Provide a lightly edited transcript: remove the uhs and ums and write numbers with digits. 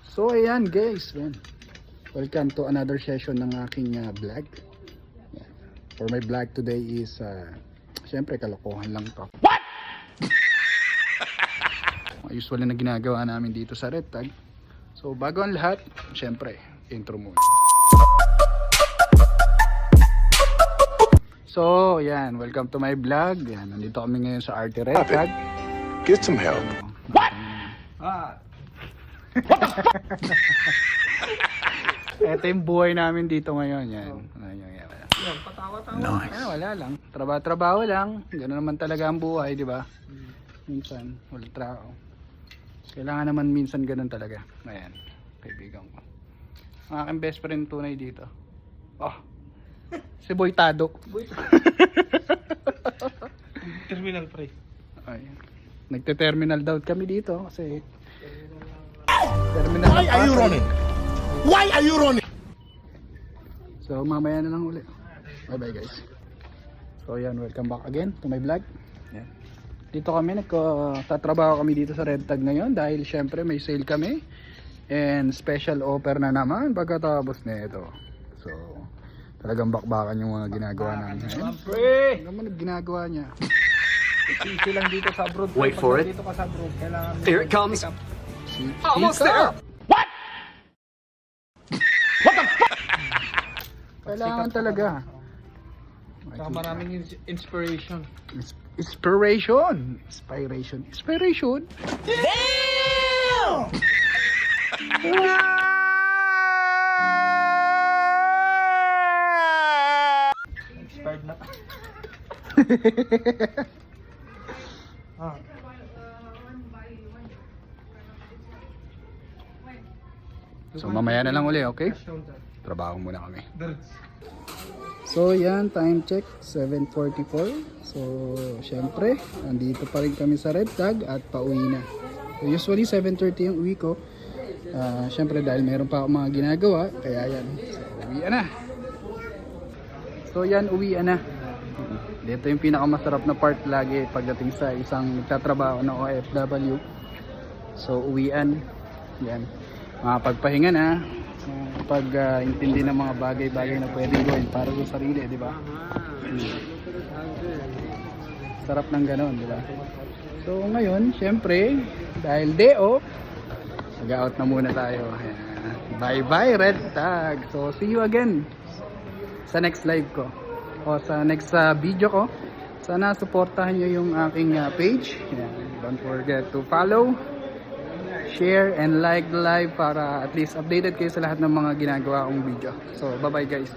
So ayan guys, welcome to another session ng aking vlog. Yan. For my vlog today is syempre kalokohan lang to. What? Usually na ginagawa namin dito sa Red Tag. So bago ang lahat, syempre intro muna. So yan, welcome to my vlog. Yan, nandito kami ngayon sa RT Red Tag. Get some help. What? Ito yung buhay namin dito ngayon. Yan. Nice. Wala lang. Trabaho lang. Ganoon naman talaga ang buhay, di ba? Minsan, wala trabaho. Kailangan naman minsan ganun talaga. Ayan, kaibigan ko. Ang aking best friend tunay dito. Oh, si Boy Tado. Terminal pre. Ay, nagte-terminal daw kami dito kasi terminal. Why are you running? Why are you running? So mamaya na lang uli. Bye bye guys. So yan, welcome back again to my vlog. Yan. Dito kami nagtatrabaho kami dito sa Red Tag ngayon dahil syempre may sale kami and special offer na naman pagkatapos nito. So talagang bakbakan yung mga ginagawa namin. Pre! Ano man ginagawa niya? Easy lang dito sa abroad. Wait for it. Dito ka sa abroad, kailangan Here it comes. Almost there. What? What the fuck? Kailangan talaga. Saka maraming inspiration. Inspiration. Damn! Inspired na. So mamaya na lang uli, okay? Trabaho muna kami. So yan, time check 7:44. So syempre, nandito pa rin kami sa Red Tag at pauwi na. So, usually 7:30 yung uwi ko. Syempre dahil meron pa akong mga ginagawa, kaya yan. So uwian na. So yan, uwian na. Dito yung pinakamasarap na part lagi pagdating sa isang nagtatrabaho na OFW. So uwian. Yan. Makapagpahinga na. Pag-intindi ng mga bagay-bagay na pwedeng gawin para sa sarili, di ba? Sarap ng ganon, di ba? So ngayon, syempre, dahil day off, mag-out na muna tayo. Bye-bye Red Tag. So see you again sa next live ko o sa next video ko. Sana suportahan nyo yung aking page. Don't forget to follow, share and like the live para at least updated kayo sa lahat ng mga ginagawa kong video. So bye bye guys.